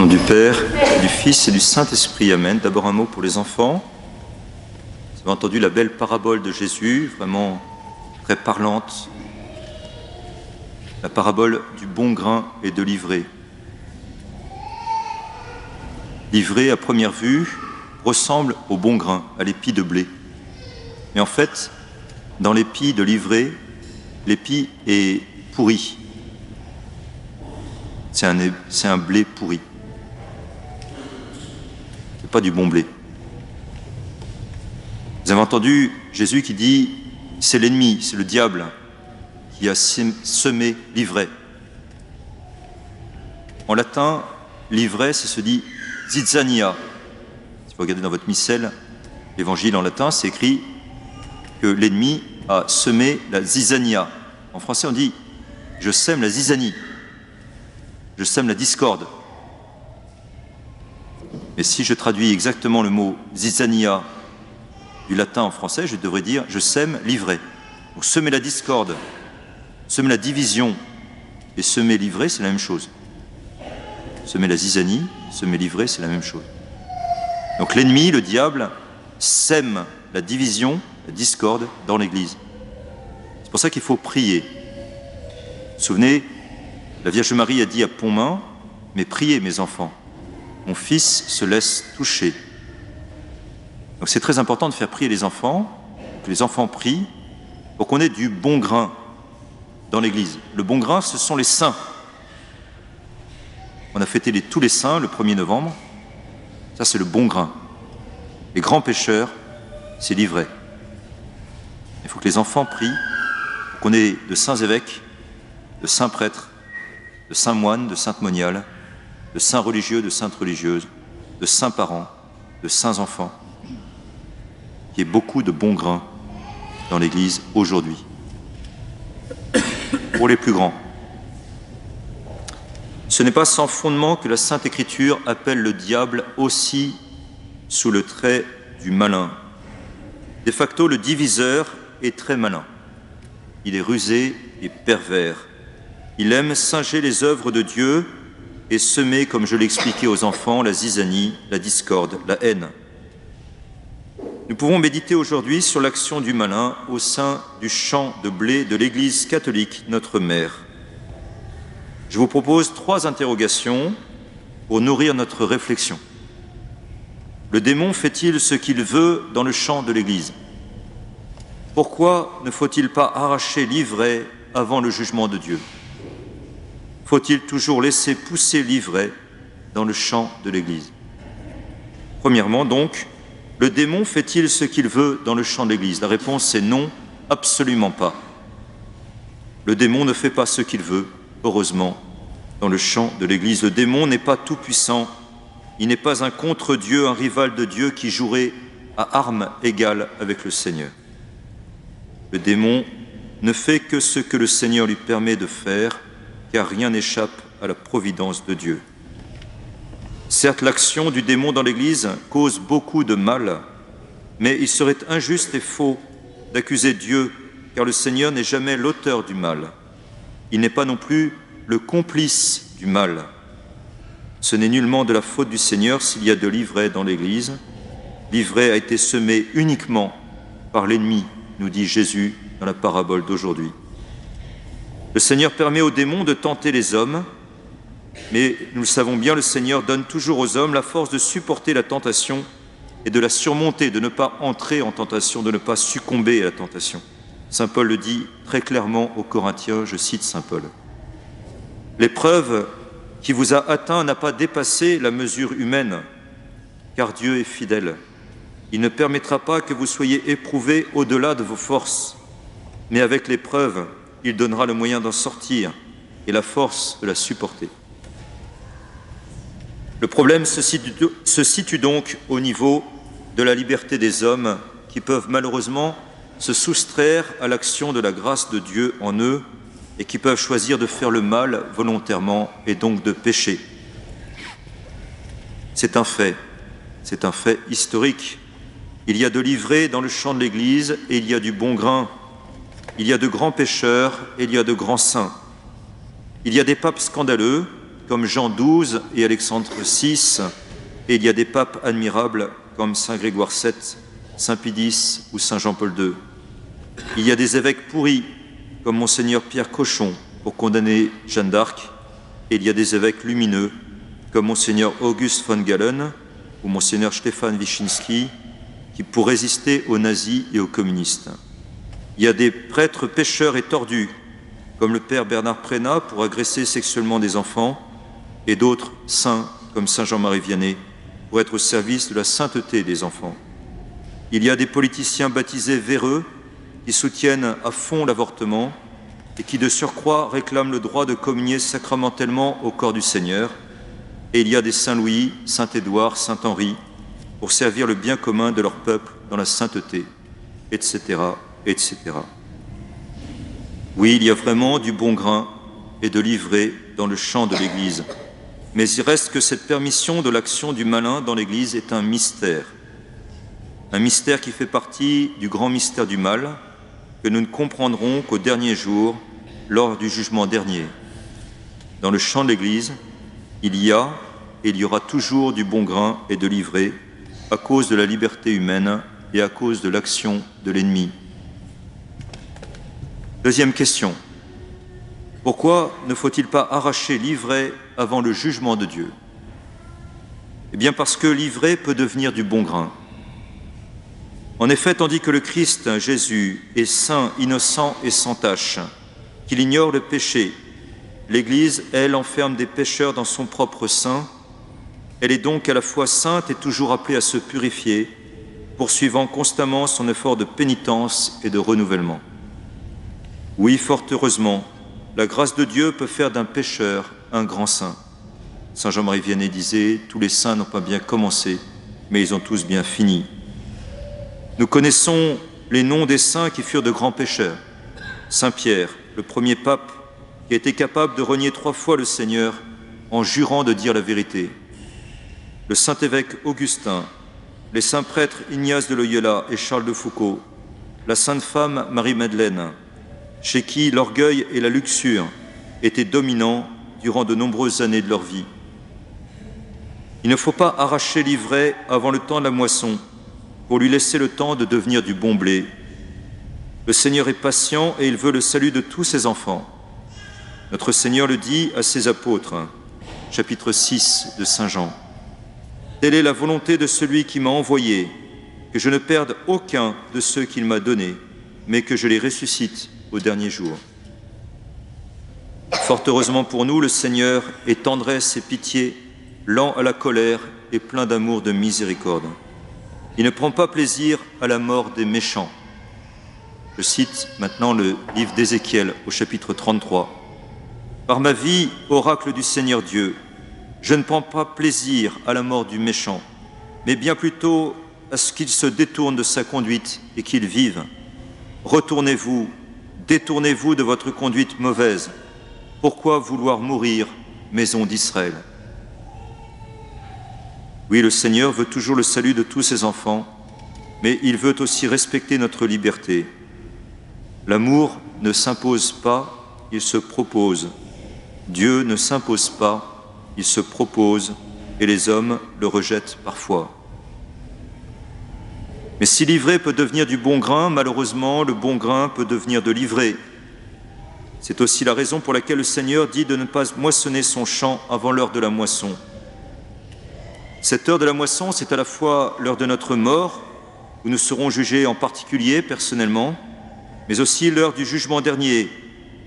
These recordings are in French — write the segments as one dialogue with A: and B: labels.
A: Au nom du Père, du Fils et du Saint-Esprit, Amen. D'abord un mot pour les enfants. Vous avez entendu la belle parabole de Jésus, vraiment très parlante. La parabole du bon grain et de l'ivraie. L'ivraie, à première vue, ressemble au bon grain, à l'épi de blé. Mais en fait, dans l'épi de l'ivraie, l'épi est pourri. C'est un blé pourri. C'est pas du bon blé. Vous avez entendu Jésus qui dit « c'est l'ennemi, c'est le diable qui a semé l'ivraie ». En latin, l'ivraie, ça se dit « zizzania ». Si vous regardez dans votre missel, l'évangile en latin, c'est écrit que l'ennemi a semé la zizania. En français, on dit « je sème la zizanie ». Je sème la discorde. Mais si je traduis exactement le mot zizania du latin en français, je devrais dire je sème l'ivraie. Donc semer la discorde, semer la division et semer l'ivraie, c'est la même chose. Semer la zizanie, semer l'ivraie, c'est la même chose. Donc l'ennemi, le diable, sème la division, la discorde dans l'Église. C'est pour ça qu'il faut prier. Vous vous souvenez, la Vierge Marie a dit à Pontmain, « Mais priez, mes enfants, mon fils se laisse toucher. » Donc c'est très important de faire prier les enfants, que les enfants prient, pour qu'on ait du bon grain dans l'Église. Le bon grain, ce sont les saints. On a fêté tous les saints le 1er novembre. Ça, c'est le bon grain. Les grands pécheurs, c'est l'ivraie. Il faut que les enfants prient pour qu'on ait de saints évêques, de saints prêtres, de saints moines, de saintes moniales, de saints religieux, de saintes religieuses, de saints parents, de saints enfants. Il y a beaucoup de bons grains dans l'Église aujourd'hui. Pour les plus grands. Ce n'est pas sans fondement que la Sainte Écriture appelle le diable aussi sous le trait du malin. De facto, le diviseur est très malin. Il est rusé et pervers. Il aime singer les œuvres de Dieu et semer, comme je l'ai expliqué aux enfants, la zizanie, la discorde, la haine. Nous pouvons méditer aujourd'hui sur l'action du malin au sein du champ de blé de l'Église catholique, notre mère. Je vous propose 3 interrogations pour nourrir notre réflexion. Le démon fait-il ce qu'il veut dans le champ de l'Église? Pourquoi ne faut-il pas arracher l'ivraie avant le jugement de Dieu? Faut-il toujours laisser pousser l'ivraie dans le champ de l'Église? Premièrement, donc, le démon fait-il ce qu'il veut dans le champ de l'Église? La réponse est non, absolument pas. Le démon ne fait pas ce qu'il veut, heureusement, dans le champ de l'Église. Le démon n'est pas tout-puissant, il n'est pas un contre-Dieu, un rival de Dieu qui jouerait à armes égales avec le Seigneur. Le démon ne fait que ce que le Seigneur lui permet de faire, car rien n'échappe à la providence de Dieu. Certes, l'action du démon dans l'Église cause beaucoup de mal, mais il serait injuste et faux d'accuser Dieu, car le Seigneur n'est jamais l'auteur du mal. Il n'est pas non plus le complice du mal. Ce n'est nullement de la faute du Seigneur s'il y a de l'ivraie dans l'Église. L'ivraie a été semée uniquement par l'ennemi, nous dit Jésus dans la parabole d'aujourd'hui. Le Seigneur permet aux démons de tenter les hommes, mais nous le savons bien, le Seigneur donne toujours aux hommes la force de supporter la tentation et de la surmonter, de ne pas entrer en tentation, de ne pas succomber à la tentation. Saint Paul le dit très clairement aux Corinthiens, je cite Saint Paul. L'épreuve qui vous a atteint n'a pas dépassé la mesure humaine, car Dieu est fidèle. Il ne permettra pas que vous soyez éprouvés au-delà de vos forces, mais avec l'épreuve, il donnera le moyen d'en sortir et la force de la supporter. Le problème se situe donc au niveau de la liberté des hommes qui peuvent malheureusement se soustraire à l'action de la grâce de Dieu en eux et qui peuvent choisir de faire le mal volontairement et donc de pécher. C'est un fait historique. Il y a de l'ivraie dans le champ de l'Église et il y a du bon grain. Il y a de grands pécheurs et il y a de grands saints. Il y a des papes scandaleux comme Jean XII et Alexandre VI, et il y a des papes admirables comme Saint Grégoire VII, Saint Pie X ou Saint Jean-Paul II. Il y a des évêques pourris comme Monseigneur Pierre Cochon pour condamner Jeanne d'Arc, et il y a des évêques lumineux comme Monseigneur Auguste von Galen ou Monseigneur Stéphane Wyszynski qui pour résister aux nazis et aux communistes. Il y a des prêtres pécheurs et tordus comme le père Bernard Prénat pour agresser sexuellement des enfants, et d'autres saints comme Saint Jean-Marie Vianney pour être au service de la sainteté des enfants. Il y a des politiciens baptisés véreux qui soutiennent à fond l'avortement et qui de surcroît réclament le droit de communier sacramentellement au corps du Seigneur. Et il y a des Saint-Louis, Saint-Édouard, Saint-Henri pour servir le bien commun de leur peuple dans la sainteté, etc., etc. Oui, il y a vraiment du bon grain et de l'ivraie dans le champ de l'Église. Mais il reste que cette permission de l'action du malin dans l'Église est un mystère qui fait partie du grand mystère du mal, que nous ne comprendrons qu'au dernier jour, lors du jugement dernier. Dans le champ de l'Église, il y a et il y aura toujours du bon grain et de l'ivraie à cause de la liberté humaine et à cause de l'action de l'ennemi. Deuxième question. Pourquoi ne faut-il pas arracher l'ivraie avant le jugement de Dieu? Eh bien parce que l'ivraie peut devenir du bon grain. En effet, tandis que le Christ, Jésus, est saint, innocent et sans tache, qu'il ignore le péché, l'Église, elle, enferme des pécheurs dans son propre sein. Elle est donc à la fois sainte et toujours appelée à se purifier, poursuivant constamment son effort de pénitence et de renouvellement. Oui, fort heureusement, la grâce de Dieu peut faire d'un pécheur un grand saint. Saint Jean-Marie Vianney disait « Tous les saints n'ont pas bien commencé, mais ils ont tous bien fini ». Nous connaissons les noms des saints qui furent de grands pécheurs. Saint Pierre, le premier pape, qui a été capable de renier 3 fois le Seigneur en jurant de dire la vérité. Le saint évêque Augustin, les saints prêtres Ignace de Loyola et Charles de Foucauld, la sainte femme Marie-Madeleine, chez qui l'orgueil et la luxure étaient dominants durant de nombreuses années de leur vie. Il ne faut pas arracher l'ivraie avant le temps de la moisson, pour lui laisser le temps de devenir du bon blé. Le Seigneur est patient et il veut le salut de tous ses enfants. Notre Seigneur le dit à ses apôtres, chapitre 6 de Saint Jean. Telle est la volonté de celui qui m'a envoyé, que je ne perde aucun de ceux qu'il m'a donnés, mais que je les ressuscite au dernier jour. Fort heureusement pour nous, le Seigneur est tendresse et pitié, lent à la colère et plein d'amour de miséricorde. Il ne prend pas plaisir à la mort des méchants. Je cite maintenant le livre d'Ézéchiel au chapitre 33. Par ma vie, oracle du Seigneur Dieu, je ne prends pas plaisir à la mort du méchant, mais bien plutôt à ce qu'il se détourne de sa conduite et qu'il vive. Retournez-vous, détournez-vous de votre conduite mauvaise. Pourquoi vouloir mourir, maison d'Israël ? Oui, le Seigneur veut toujours le salut de tous ses enfants, mais il veut aussi respecter notre liberté. L'amour ne s'impose pas, il se propose. Dieu ne s'impose pas, il se propose, et les hommes le rejettent parfois. Mais si l'ivraie peut devenir du bon grain, malheureusement, le bon grain peut devenir de l'ivraie. C'est aussi la raison pour laquelle le Seigneur dit de ne pas moissonner son champ avant l'heure de la moisson. Cette heure de la moisson, c'est à la fois l'heure de notre mort, où nous serons jugés en particulier, personnellement, mais aussi l'heure du jugement dernier,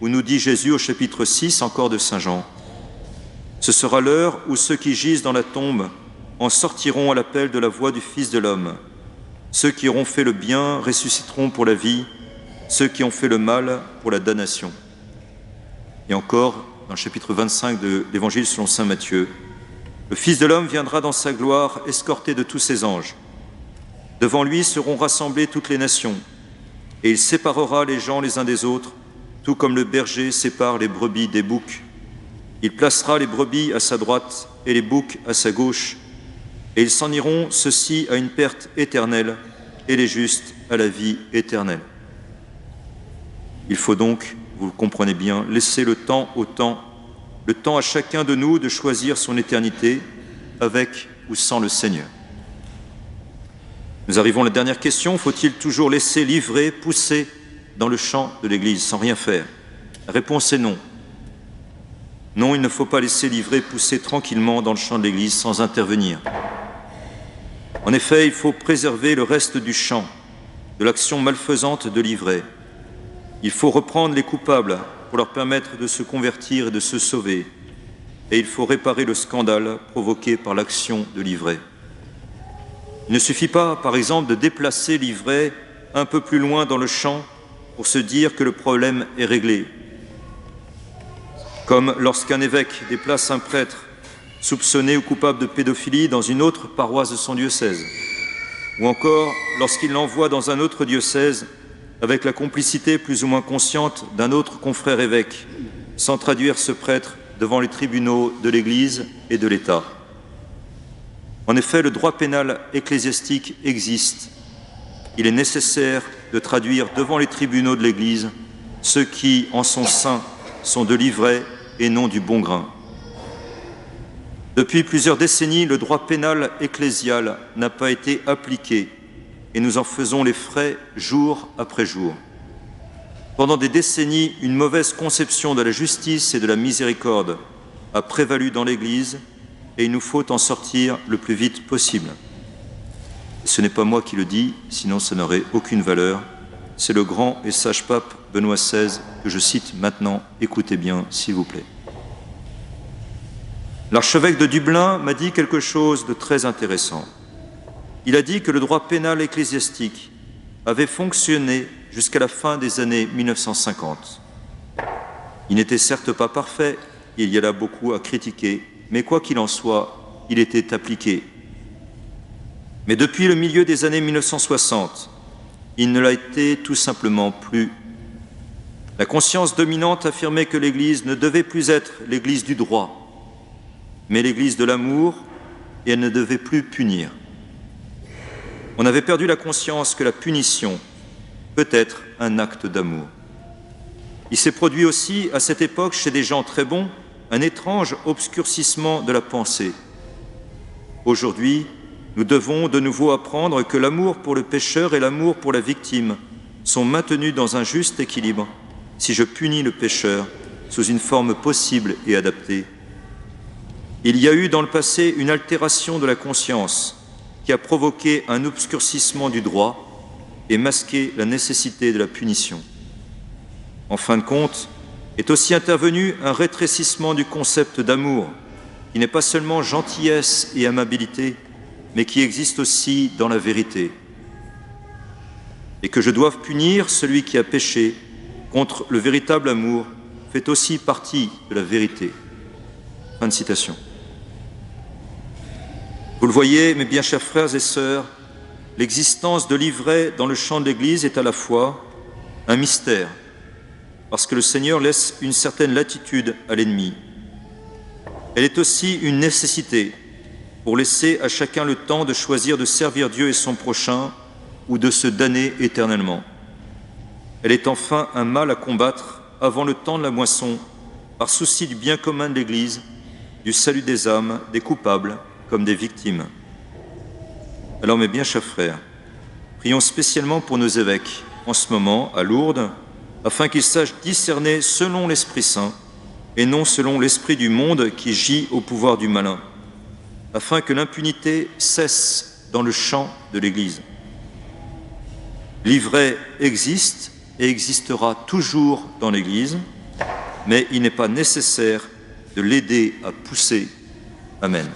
A: où nous dit Jésus au chapitre 6 encore de Saint Jean. Ce sera l'heure où ceux qui gisent dans la tombe en sortiront à l'appel de la voix du Fils de l'homme. Ceux qui auront fait le bien ressusciteront pour la vie, ceux qui ont fait le mal pour la damnation. Et encore, dans le chapitre 25 de l'Évangile selon saint Matthieu, le Fils de l'homme viendra dans sa gloire, escorté de tous ses anges. Devant lui seront rassemblées toutes les nations, et il séparera les gens les uns des autres, tout comme le berger sépare les brebis des boucs. Il placera les brebis à sa droite et les boucs à sa gauche, et ils s'en iront, ceux-ci à une perte éternelle, et les justes à la vie éternelle. Il faut donc, vous le comprenez bien, laisser le temps au temps, le temps à chacun de nous de choisir son éternité, avec ou sans le Seigneur. Nous arrivons à la dernière question. Faut-il toujours laisser livrer, pousser dans le champ de l'Église sans rien faire? La réponse est non. Non, il ne faut pas laisser livrer, pousser tranquillement dans le champ de l'Église sans intervenir. En effet, il faut préserver le reste du champ de l'action malfaisante de l'ivraie. Il faut reprendre les coupables pour leur permettre de se convertir et de se sauver. Et il faut réparer le scandale provoqué par l'action de l'ivraie. Il ne suffit pas, par exemple, de déplacer l'ivraie un peu plus loin dans le champ pour se dire que le problème est réglé. Comme lorsqu'un évêque déplace un prêtre soupçonné ou coupable de pédophilie dans une autre paroisse de son diocèse, ou encore lorsqu'il l'envoie dans un autre diocèse avec la complicité plus ou moins consciente d'un autre confrère évêque, sans traduire ce prêtre devant les tribunaux de l'Église et de l'État. En effet, le droit pénal ecclésiastique existe. Il est nécessaire de traduire devant les tribunaux de l'Église ceux qui, en son sein, sont de l'ivraie et non du bon grain. Depuis plusieurs décennies, le droit pénal ecclésial n'a pas été appliqué et nous en faisons les frais jour après jour. Pendant des décennies, une mauvaise conception de la justice et de la miséricorde a prévalu dans l'Église et il nous faut en sortir le plus vite possible. Ce n'est pas moi qui le dis, sinon ça n'aurait aucune valeur. C'est le grand et sage pape Benoît XVI que je cite maintenant. Écoutez bien, s'il vous plaît. L'archevêque de Dublin m'a dit quelque chose de très intéressant. Il a dit que le droit pénal ecclésiastique avait fonctionné jusqu'à la fin des années 1950. Il n'était certes pas parfait, il y a là beaucoup à critiquer, mais quoi qu'il en soit, il était appliqué. Mais depuis le milieu des années 1960, il ne l'a été tout simplement plus. La conscience dominante affirmait que l'Église ne devait plus être l'Église du droit, mais l'Église de l'amour, et elle ne devait plus punir. On avait perdu la conscience que la punition peut être un acte d'amour. Il s'est produit aussi, à cette époque, chez des gens très bons, un étrange obscurcissement de la pensée. Aujourd'hui, nous devons de nouveau apprendre que l'amour pour le pécheur et l'amour pour la victime sont maintenus dans un juste équilibre si je punis le pécheur sous une forme possible et adaptée. Il y a eu dans le passé une altération de la conscience qui a provoqué un obscurcissement du droit et masqué la nécessité de la punition. En fin de compte, est aussi intervenu un rétrécissement du concept d'amour, qui n'est pas seulement gentillesse et amabilité, mais qui existe aussi dans la vérité. Et que je doive punir celui qui a péché contre le véritable amour fait aussi partie de la vérité. Fin de citation. Vous le voyez, mes bien chers frères et sœurs, l'existence de l'ivraie dans le champ de l'Église est à la fois un mystère, parce que le Seigneur laisse une certaine latitude à l'ennemi. Elle est aussi une nécessité pour laisser à chacun le temps de choisir de servir Dieu et son prochain ou de se damner éternellement. Elle est enfin un mal à combattre avant le temps de la moisson, par souci du bien commun de l'Église, du salut des âmes, des coupables comme des victimes. Alors mes bien chers frères, prions spécialement pour nos évêques en ce moment à Lourdes, afin qu'ils sachent discerner selon l'Esprit Saint et non selon l'esprit du monde qui gît au pouvoir du malin, afin que l'impunité cesse dans le champ de l'Église. L'ivraie existe et existera toujours dans l'Église, mais il n'est pas nécessaire de l'aider à pousser. Amen.